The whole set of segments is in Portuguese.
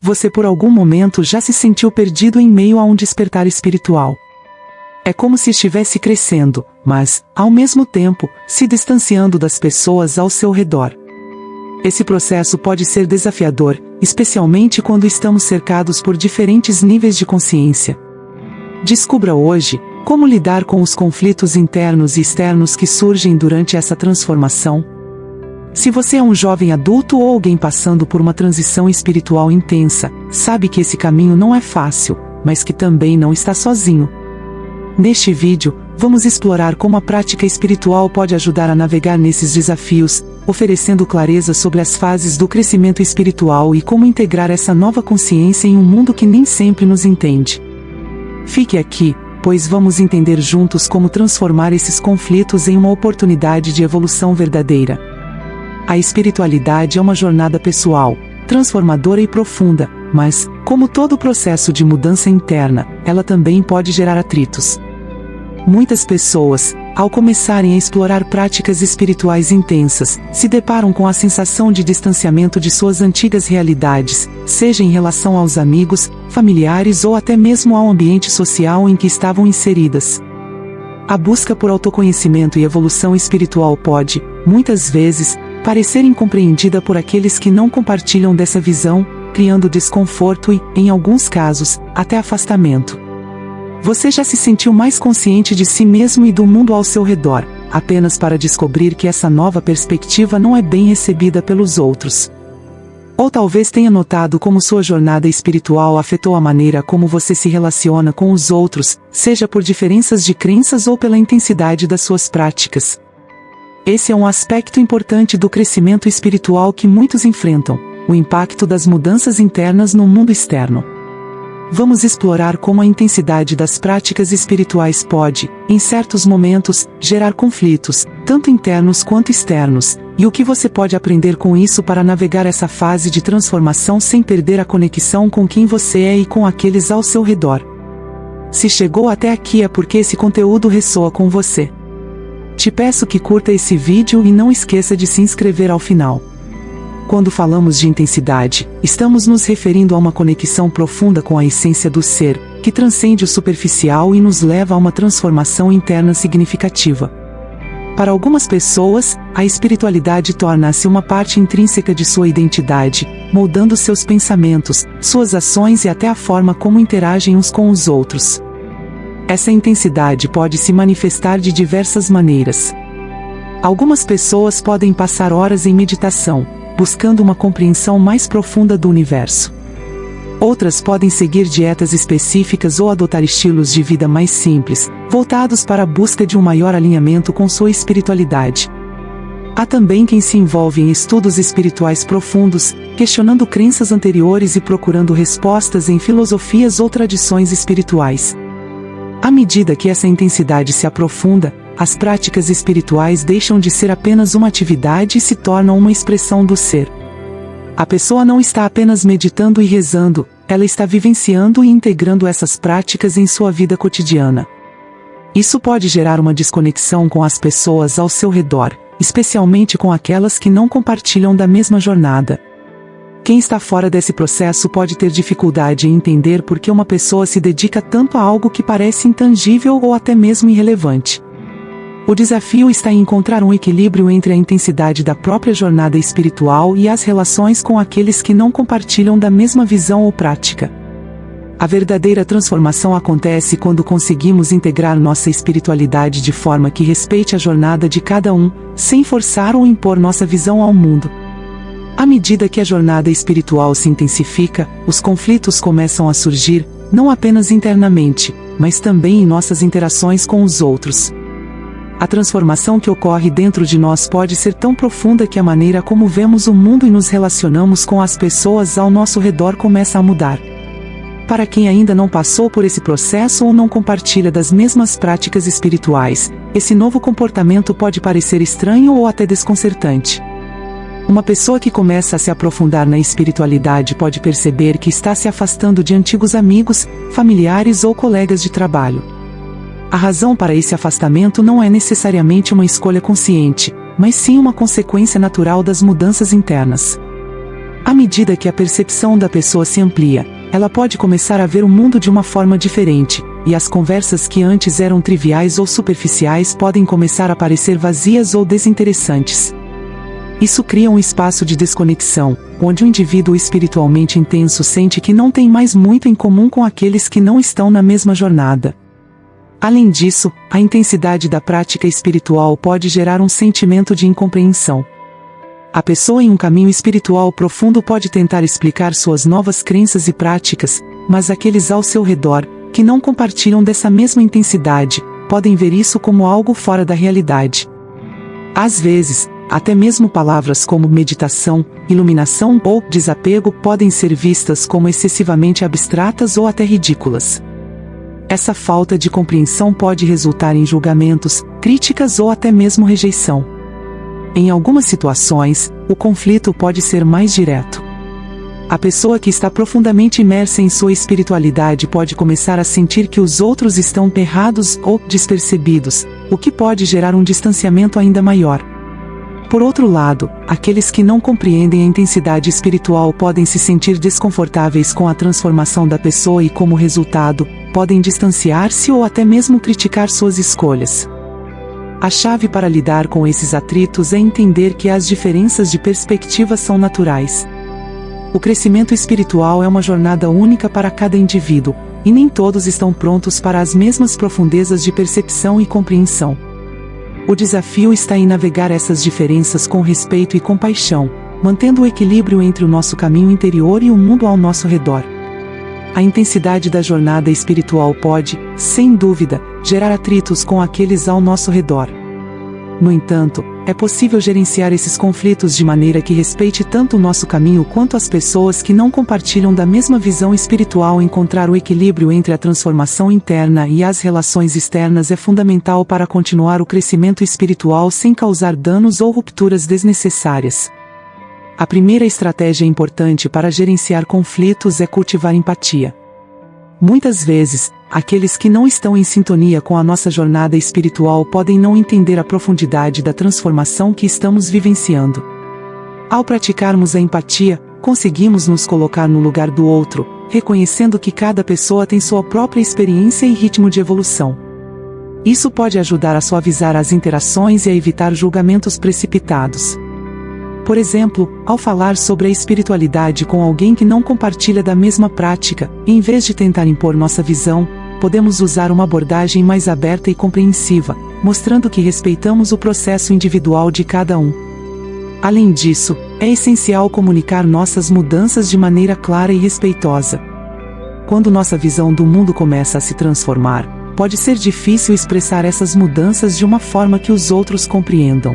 Você por algum momento já se sentiu perdido em meio a um despertar espiritual. É como se estivesse crescendo, mas, ao mesmo tempo, se distanciando das pessoas ao seu redor. Esse processo pode ser desafiador, especialmente quando estamos cercados por diferentes níveis de consciência. Descubra hoje como lidar com os conflitos internos e externos que surgem durante essa transformação. Se você é um jovem adulto ou alguém passando por uma transição espiritual intensa, sabe que esse caminho não é fácil, mas que também não está sozinho. Neste vídeo, vamos explorar como a prática espiritual pode ajudar a navegar nesses desafios, oferecendo clareza sobre as fases do crescimento espiritual e como integrar essa nova consciência em um mundo que nem sempre nos entende. Fique aqui, pois vamos entender juntos como transformar esses conflitos em uma oportunidade de evolução verdadeira. A espiritualidade é uma jornada pessoal, transformadora e profunda, mas, como todo processo de mudança interna, ela também pode gerar atritos. Muitas pessoas, ao começarem a explorar práticas espirituais intensas, se deparam com a sensação de distanciamento de suas antigas realidades, seja em relação aos amigos, familiares ou até mesmo ao ambiente social em que estavam inseridas. A busca por autoconhecimento e evolução espiritual pode, muitas vezes, parecer incompreendida por aqueles que não compartilham dessa visão, criando desconforto e, em alguns casos, até afastamento. Você já se sentiu mais consciente de si mesmo e do mundo ao seu redor, apenas para descobrir que essa nova perspectiva não é bem recebida pelos outros. Ou talvez tenha notado como sua jornada espiritual afetou a maneira como você se relaciona com os outros, seja por diferenças de crenças ou pela intensidade das suas práticas. Esse é um aspecto importante do crescimento espiritual que muitos enfrentam, o impacto das mudanças internas no mundo externo. Vamos explorar como a intensidade das práticas espirituais pode, em certos momentos, gerar conflitos, tanto internos quanto externos, e o que você pode aprender com isso para navegar essa fase de transformação sem perder a conexão com quem você é e com aqueles ao seu redor. Se chegou até aqui é porque esse conteúdo ressoa com você. Te peço que curta esse vídeo e não esqueça de se inscrever ao final. Quando falamos de intensidade, estamos nos referindo a uma conexão profunda com a essência do ser, que transcende o superficial e nos leva a uma transformação interna significativa. Para algumas pessoas, a espiritualidade torna-se uma parte intrínseca de sua identidade, moldando seus pensamentos, suas ações e até a forma como interagem uns com os outros. Essa intensidade pode se manifestar de diversas maneiras. Algumas pessoas podem passar horas em meditação, buscando uma compreensão mais profunda do universo. Outras podem seguir dietas específicas ou adotar estilos de vida mais simples, voltados para a busca de um maior alinhamento com sua espiritualidade. Há também quem se envolve em estudos espirituais profundos, questionando crenças anteriores e procurando respostas em filosofias ou tradições espirituais. À medida que essa intensidade se aprofunda, as práticas espirituais deixam de ser apenas uma atividade e se tornam uma expressão do ser. A pessoa não está apenas meditando e rezando, ela está vivenciando e integrando essas práticas em sua vida cotidiana. Isso pode gerar uma desconexão com as pessoas ao seu redor, especialmente com aquelas que não compartilham da mesma jornada. Quem está fora desse processo pode ter dificuldade em entender por que uma pessoa se dedica tanto a algo que parece intangível ou até mesmo irrelevante. O desafio está em encontrar um equilíbrio entre a intensidade da própria jornada espiritual e as relações com aqueles que não compartilham da mesma visão ou prática. A verdadeira transformação acontece quando conseguimos integrar nossa espiritualidade de forma que respeite a jornada de cada um, sem forçar ou impor nossa visão ao mundo. À medida que a jornada espiritual se intensifica, os conflitos começam a surgir, não apenas internamente, mas também em nossas interações com os outros. A transformação que ocorre dentro de nós pode ser tão profunda que a maneira como vemos o mundo e nos relacionamos com as pessoas ao nosso redor começa a mudar. Para quem ainda não passou por esse processo ou não compartilha das mesmas práticas espirituais, esse novo comportamento pode parecer estranho ou até desconcertante. Uma pessoa que começa a se aprofundar na espiritualidade pode perceber que está se afastando de antigos amigos, familiares ou colegas de trabalho. A razão para esse afastamento não é necessariamente uma escolha consciente, mas sim uma consequência natural das mudanças internas. À medida que a percepção da pessoa se amplia, ela pode começar a ver o mundo de uma forma diferente, e as conversas que antes eram triviais ou superficiais podem começar a parecer vazias ou desinteressantes. Isso cria um espaço de desconexão, onde o indivíduo espiritualmente intenso sente que não tem mais muito em comum com aqueles que não estão na mesma jornada. Além disso, a intensidade da prática espiritual pode gerar um sentimento de incompreensão. A pessoa em um caminho espiritual profundo pode tentar explicar suas novas crenças e práticas, mas aqueles ao seu redor, que não compartilham dessa mesma intensidade, podem ver isso como algo fora da realidade. Às vezes, até mesmo palavras como meditação, iluminação ou desapego podem ser vistas como excessivamente abstratas ou até ridículas. Essa falta de compreensão pode resultar em julgamentos, críticas ou até mesmo rejeição. Em algumas situações, o conflito pode ser mais direto. A pessoa que está profundamente imersa em sua espiritualidade pode começar a sentir que os outros estão errados ou despercebidos, o que pode gerar um distanciamento ainda maior. Por outro lado, aqueles que não compreendem a intensidade espiritual podem se sentir desconfortáveis com a transformação da pessoa e, como resultado, podem distanciar-se ou até mesmo criticar suas escolhas. A chave para lidar com esses atritos é entender que as diferenças de perspectiva são naturais. O crescimento espiritual é uma jornada única para cada indivíduo, e nem todos estão prontos para as mesmas profundezas de percepção e compreensão. O desafio está em navegar essas diferenças com respeito e compaixão, mantendo o equilíbrio entre o nosso caminho interior e o mundo ao nosso redor. A intensidade da jornada espiritual pode, sem dúvida, gerar atritos com aqueles ao nosso redor. No entanto, é possível gerenciar esses conflitos de maneira que respeite tanto o nosso caminho quanto as pessoas que não compartilham da mesma visão espiritual. Encontrar o equilíbrio entre a transformação interna e as relações externas é fundamental para continuar o crescimento espiritual sem causar danos ou rupturas desnecessárias. A primeira estratégia importante para gerenciar conflitos é cultivar empatia. Muitas vezes, aqueles que não estão em sintonia com a nossa jornada espiritual podem não entender a profundidade da transformação que estamos vivenciando. Ao praticarmos a empatia, conseguimos nos colocar no lugar do outro, reconhecendo que cada pessoa tem sua própria experiência e ritmo de evolução. Isso pode ajudar a suavizar as interações e a evitar julgamentos precipitados. Por exemplo, ao falar sobre a espiritualidade com alguém que não compartilha da mesma prática, em vez de tentar impor nossa visão, podemos usar uma abordagem mais aberta e compreensiva, mostrando que respeitamos o processo individual de cada um. Além disso, é essencial comunicar nossas mudanças de maneira clara e respeitosa. Quando nossa visão do mundo começa a se transformar, pode ser difícil expressar essas mudanças de uma forma que os outros compreendam.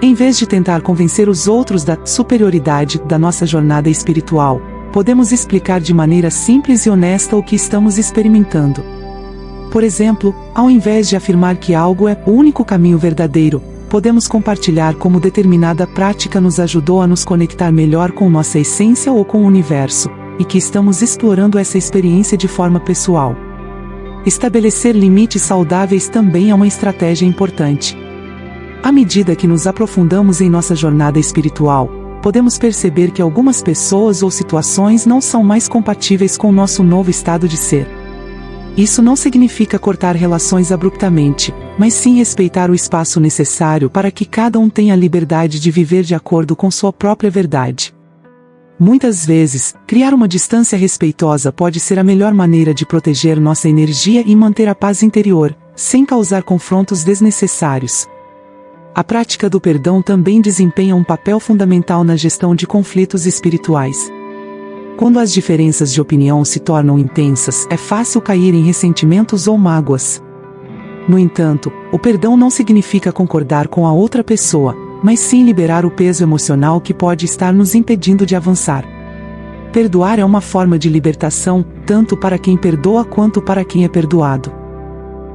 Em vez de tentar convencer os outros da superioridade da nossa jornada espiritual, podemos explicar de maneira simples e honesta o que estamos experimentando. Por exemplo, ao invés de afirmar que algo é o único caminho verdadeiro, podemos compartilhar como determinada prática nos ajudou a nos conectar melhor com nossa essência ou com o universo, e que estamos explorando essa experiência de forma pessoal. Estabelecer limites saudáveis também é uma estratégia importante. À medida que nos aprofundamos em nossa jornada espiritual, podemos perceber que algumas pessoas ou situações não são mais compatíveis com o nosso novo estado de ser. Isso não significa cortar relações abruptamente, mas sim respeitar o espaço necessário para que cada um tenha a liberdade de viver de acordo com sua própria verdade. Muitas vezes, criar uma distância respeitosa pode ser a melhor maneira de proteger nossa energia e manter a paz interior, sem causar confrontos desnecessários. A prática do perdão também desempenha um papel fundamental na gestão de conflitos espirituais. Quando as diferenças de opinião se tornam intensas, é fácil cair em ressentimentos ou mágoas. No entanto, o perdão não significa concordar com a outra pessoa, mas sim liberar o peso emocional que pode estar nos impedindo de avançar. Perdoar é uma forma de libertação, tanto para quem perdoa quanto para quem é perdoado.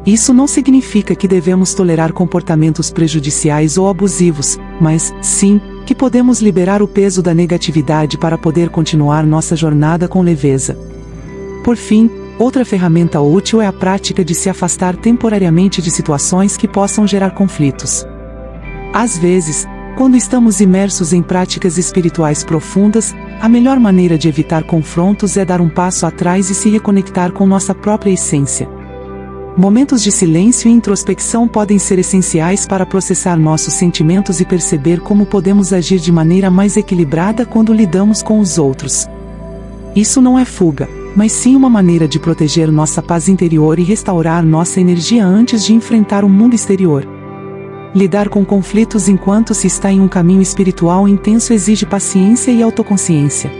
Isso não significa que devemos tolerar comportamentos prejudiciais ou abusivos, mas, sim, que podemos liberar o peso da negatividade para poder continuar nossa jornada com leveza. Por fim, outra ferramenta útil é a prática de se afastar temporariamente de situações que possam gerar conflitos. Às vezes, Quando estamos imersos em práticas espirituais profundas, a melhor maneira de evitar confrontos é dar um passo atrás e se reconectar com nossa própria essência. Momentos de silêncio e introspecção podem ser essenciais para processar nossos sentimentos e perceber como podemos agir de maneira mais equilibrada quando lidamos com os outros. Isso não é fuga, mas sim uma maneira de proteger nossa paz interior e restaurar nossa energia antes de enfrentar o mundo exterior. Lidar com conflitos enquanto se está em um caminho espiritual intenso exige paciência e autoconsciência.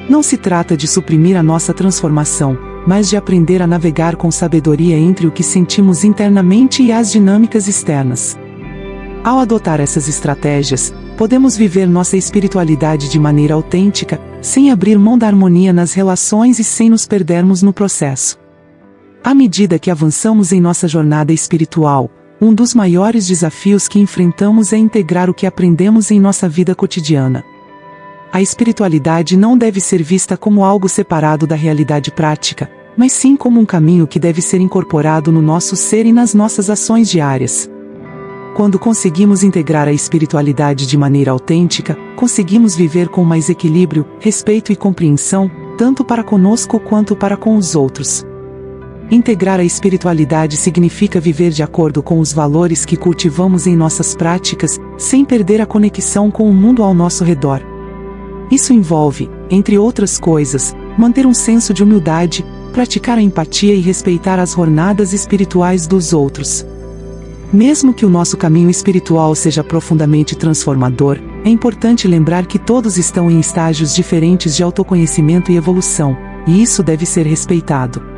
Não se trata de suprimir a nossa transformação, mas de aprender a navegar com sabedoria entre o que sentimos internamente e as dinâmicas externas. Ao adotar essas estratégias, podemos viver nossa espiritualidade de maneira autêntica, sem abrir mão da harmonia nas relações e sem nos perdermos no processo. À medida que avançamos em nossa jornada espiritual, um dos maiores desafios que enfrentamos é integrar o que aprendemos em nossa vida cotidiana. A espiritualidade não deve ser vista como algo separado da realidade prática, mas sim como um caminho que deve ser incorporado no nosso ser e nas nossas ações diárias. Quando conseguimos integrar a espiritualidade de maneira autêntica, conseguimos viver com mais equilíbrio, respeito e compreensão, tanto para conosco quanto para com os outros. Integrar a espiritualidade significa viver de acordo com os valores que cultivamos em nossas práticas, sem perder a conexão com o mundo ao nosso redor. Isso envolve, entre outras coisas, manter um senso de humildade, praticar a empatia e respeitar as jornadas espirituais dos outros. Mesmo que o nosso caminho espiritual seja profundamente transformador, é importante lembrar que todos estão em estágios diferentes de autoconhecimento e evolução, e isso deve ser respeitado.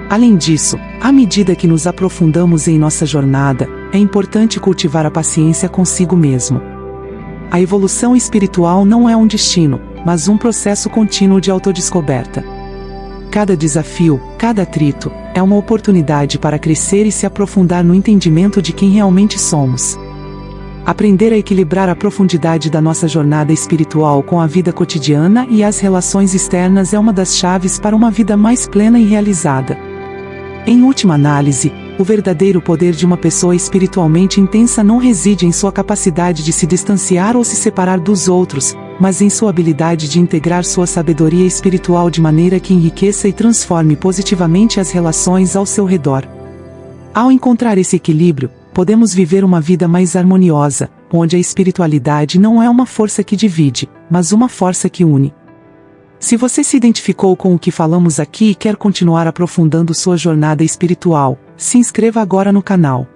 Além disso, à medida que nos aprofundamos em nossa jornada, é importante cultivar a paciência consigo mesmo. A evolução espiritual não é um destino, mas um processo contínuo de autodescoberta. Cada desafio, cada atrito, é uma oportunidade para crescer e se aprofundar no entendimento de quem realmente somos. Aprender a equilibrar a profundidade da nossa jornada espiritual com a vida cotidiana e as relações externas é uma das chaves para uma vida mais plena e realizada. Em última análise, o verdadeiro poder de uma pessoa espiritualmente intensa não reside em sua capacidade de se distanciar ou se separar dos outros, mas em sua habilidade de integrar sua sabedoria espiritual de maneira que enriqueça e transforme positivamente as relações ao seu redor. Ao encontrar esse equilíbrio, podemos viver uma vida mais harmoniosa, onde a espiritualidade não é uma força que divide, mas uma força que une. Se você se identificou com o que falamos aqui e quer continuar aprofundando sua jornada espiritual, se inscreva agora no canal.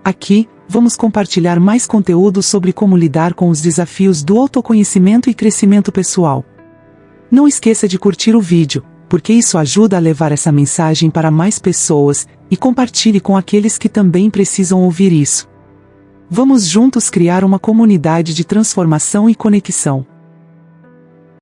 Aqui, vamos compartilhar mais conteúdo sobre como lidar com os desafios do autoconhecimento e crescimento pessoal. Não esqueça de curtir o vídeo, porque isso ajuda a levar essa mensagem para mais pessoas, e compartilhe com aqueles que também precisam ouvir isso. Vamos juntos criar uma comunidade de transformação e conexão.